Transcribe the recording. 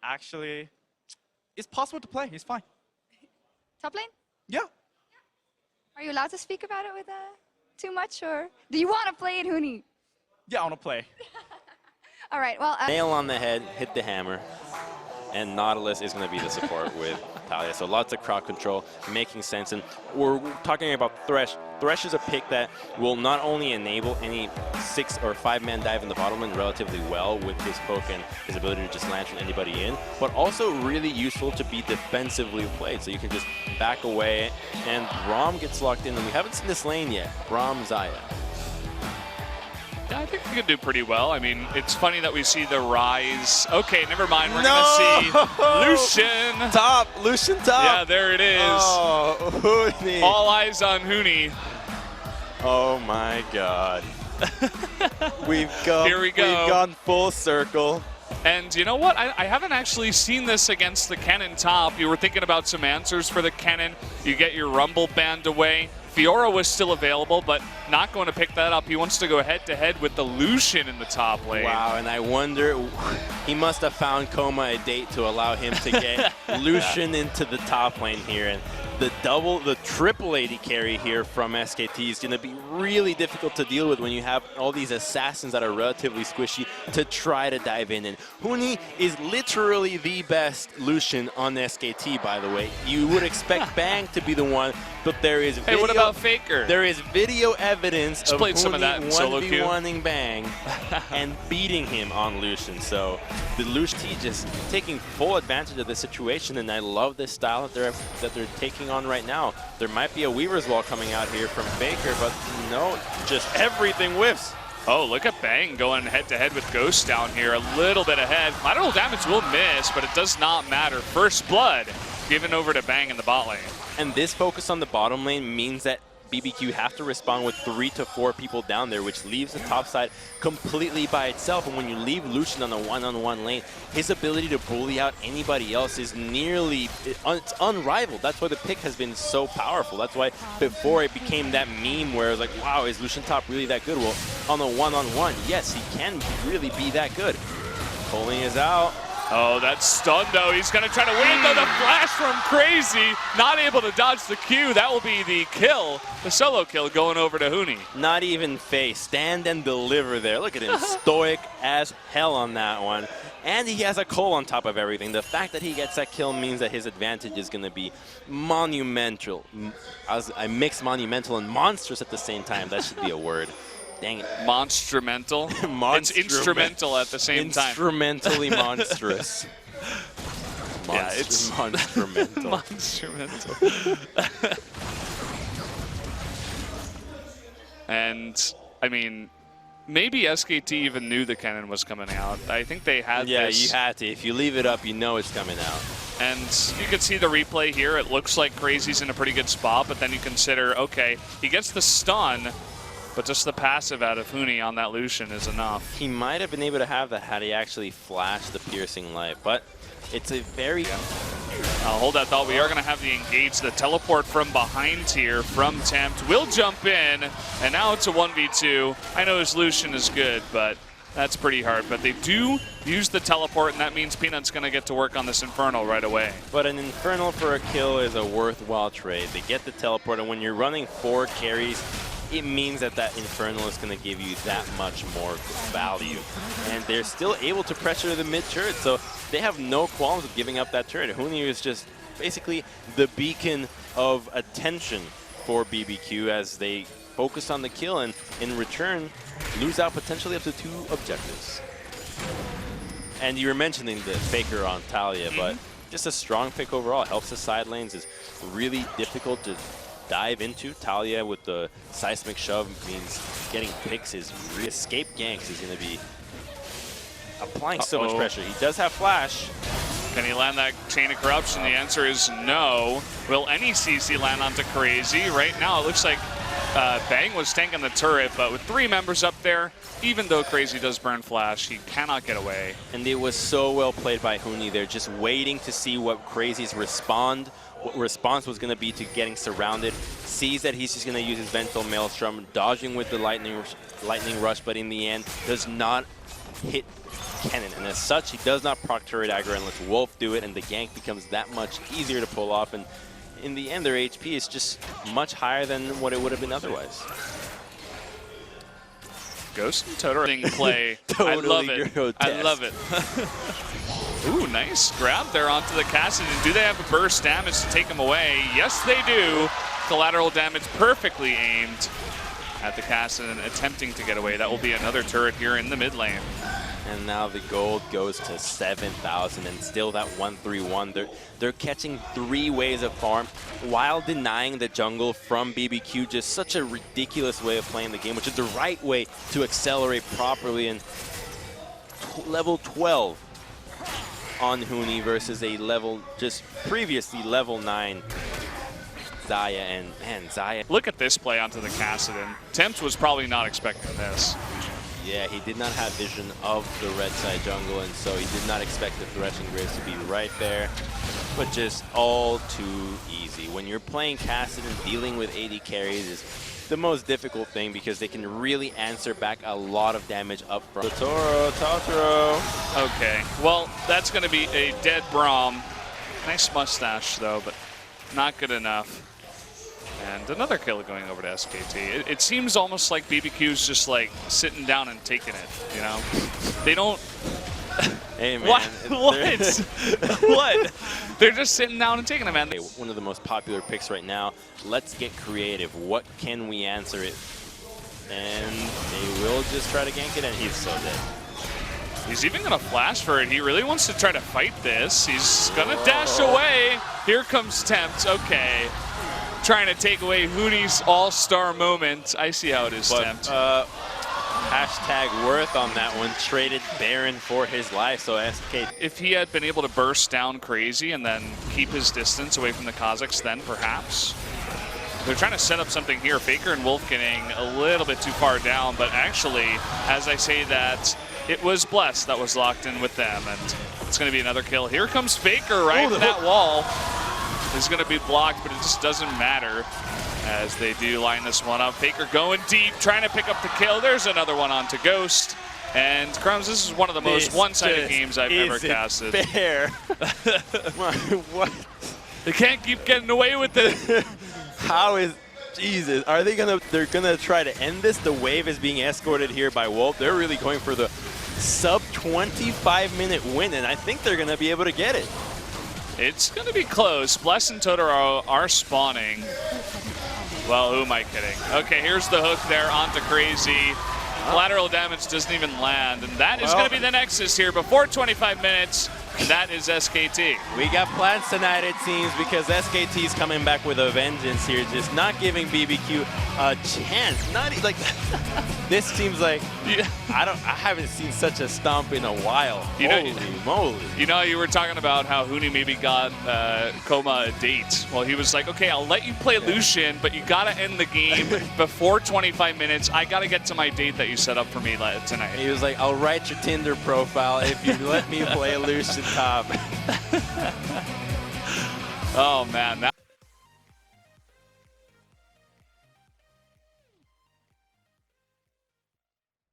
actually, it's possible to play. It's fine. Top lane? Yeah. Are you allowed to speak about it with too much, or do you want to play it, Huni? Yeah, I want to play. All right, well... Nail on the head, hit the hammer. And Nautilus is going to be the support with Talia. So lots of crowd control, making sense. And we're talking about Thresh. Thresh is a pick that will not only enable any 6 or 5-man dive in the bottom lane relatively well with his poke and his ability to just lantern anybody in, but also really useful to be defensively played. So you can just back away, and Braum gets locked in. And we haven't seen this lane yet. Braum, Xayah. Yeah, I think we could do pretty well. I mean, it's funny that we see the rise. Okay, never mind. We're going to see Lucian. Top, Lucian top. Yeah, there it is. Oh, Huni. All eyes on Huni. Oh my God. We've gone full circle. And you know what? I haven't actually seen this against the Kennen top. You were thinking about some answers for the Kennen. You get your Rumble banned away. Fiora was still available, but not going to pick that up. He wants to go head-to-head with the Lucian in the top lane. Wow, and I wonder, he must have found Koma a date to allow him to get Lucian into the top lane here. And the triple AD carry here from SKT is going to be really difficult to deal with when you have all these assassins that are relatively squishy to try to dive in. And Huni is literally the best Lucian on SKT, by the way. You would expect Bang to be the one, but there is video, hey, what about Faker? There is video evidence Just of played some of Huni that in solo queue. 1v1ing Bang and beating him on Lucian. So the Lucian just taking full advantage of the situation, and I love this style that they're taking on right now. There might be a Weaver's Wall coming out here from Faker, but no, just everything whiffs. Oh, look at Bang going head-to-head with Ghost down here, a little bit ahead. Lateral damage will miss, but it does not matter. First blood given over to Bang in the bot lane. And this focus on the bottom lane means that BBQ have to respond with 3 to 4 people down there, which leaves the top side completely by itself. And when you leave Lucian on a one-on-one lane, his ability to bully out anybody else is it's unrivaled. That's why the pick has been so powerful. That's why before it became that meme where it was like, wow, is Lucian top really that good? Well, on a one-on-one, yes, he can really be that good. Pulling is out. Oh, that's stun though. He's going to try to win though. The flash from Crazy. Not able to dodge the Q. That will be the kill. The solo kill going over to Huni. Not even face. Stand and deliver there. Look at him. Stoic as hell on that one. And he has a Cole on top of everything. The fact that he gets that kill means that his advantage is going to be monumental. I mix monumental and monstrous at the same time. That should be a word. Dang it. Monstrumental. It's instrumental at the same time. Instrumentally monstrous. Yeah, it's monstrumental. Monstrumental. And, I mean, maybe SKT even knew the Kennen was coming out. I think they had Yeah, this. you had to. If you leave it up, you know it's coming out. And you can see the replay here. It looks like Crazy's in a pretty good spot, but then you consider, okay, he gets the stun, but just the passive out of Huni on that Lucian is enough. He might have been able to have that had he actually flashed the piercing light, but it's a very... I'll hold that thought. We are going to have the engage. The teleport from behind here from Tempt will jump in, and now it's a 1v2. I know his Lucian is good, but that's pretty hard. But they do use the teleport, and that means Peanut's going to get to work on this Infernal right away. But an Infernal for a kill is a worthwhile trade. They get the teleport, and when you're running 4 carries, it means that that Infernal is going to give you that much more value. And they're still able to pressure the mid turret, so they have no qualms with giving up that turret. Huni is just basically the beacon of attention for BBQ as they focus on the kill and in return lose out potentially up to 2 objectives. And you were mentioning the Faker on Talia, but just a strong pick overall. Helps the side lanes, is really difficult to dive into. Talia with the seismic shove means getting picks is escape ganks is going to be applying so much pressure. He does have flash. Can he land that Chain of Corruption? The answer is no. Will any CC land onto Crazy? Right now it looks like Bang was tanking the turret, but with 3 members up there, even though Crazy does burn flash, he cannot get away. And it was so well played by Huni. They're just waiting to see what Crazy's response was going to be to getting surrounded. Sees that he's just going to use his Ventral Maelstrom, dodging with the lightning rush, but in the end does not hit Kennen, and as such, he does not proc turret aggro and lets Wolf do it, and the gank becomes that much easier to pull off, and in the end, their HP is just much higher than what it would have been otherwise. Ghost and Totoro play. Totally I love it. grotesque. I love it. Ooh, nice grab there onto the Kassadin. Do they have a burst damage to take him away? Yes, they do. Collateral damage perfectly aimed at the Kassadin, attempting to get away. That will be another turret here in the mid lane. And now the gold goes to 7,000, and still that 1-3-1. They're catching 3 waves of farm while denying the jungle from BBQ. Just such a ridiculous way of playing the game, which is the right way to accelerate properly. And level 12 on Huni versus a level just previously level 9 Xayah, and man, Xayah. Look at this play onto the Kassadin. Tempt was probably not expecting this. Yeah, he did not have vision of the red side jungle, and so he did not expect the Threshing Graves to be right there. But just all too easy. When you're playing Kassadin, dealing with AD carries is the most difficult thing because they can really answer back a lot of damage up front. Totoro. Okay, well, that's going to be a dead Braum. Nice mustache, though, but not good enough. And another kill going over to SKT. It seems almost like BBQ's just like sitting down and taking it, you know? They don't... Hey, man. What? What? They're just sitting down and taking it, man. One of the most popular picks right now. Let's get creative. What can we answer it? And they will just try to gank it, and he's so dead. He's even going to flash for it. He really wants to try to fight this. He's going to dash away. Here comes Tempt. Okay. Trying to take away Huni's all-star moment. I see how it is, Tempt. Hashtag worth on that one. Traded Baron for his life, so SK. If he had been able to burst down crazy and then keep his distance away from the Kazakhs, then perhaps. They're trying to set up something here. Faker and Wolf getting a little bit too far down, but actually, as I say that, it was Bless that was locked in with them, and it's going to be another kill. Here comes Faker right in that wall. Is going to be blocked, but it just doesn't matter as they do line this one up. Faker going deep, trying to pick up the kill. There's another one onto Ghost. And Crumbs, this is one of the most one-sided games I've ever casted. Fair. What? They can't keep getting away with it. How is... Jesus, are they gonna... They're gonna try to end this? The wave is being escorted here by Wolf. They're really going for the sub 25-minute win, and I think they're gonna be able to get it. It's going to be close. Bless and Totoro are spawning. Well, who am I kidding? Okay, here's the hook there onto Crazy. Collateral damage doesn't even land, and that is going to be the Nexus here before 25 minutes. And that is SKT. We got plans tonight, it seems, because SKT is coming back with a vengeance here, just not giving BBQ a chance. Not like this seems like I haven't seen such a stomp in a while. Holy moly! You know, you were talking about how Huni maybe got Koma a date. Well, he was like, okay, I'll let you play Lucian, but you got to end the game before 25 minutes. I got to get to my date that you set up for me tonight. He was like, I'll write your Tinder profile if you let me play Lucian top. Oh man, that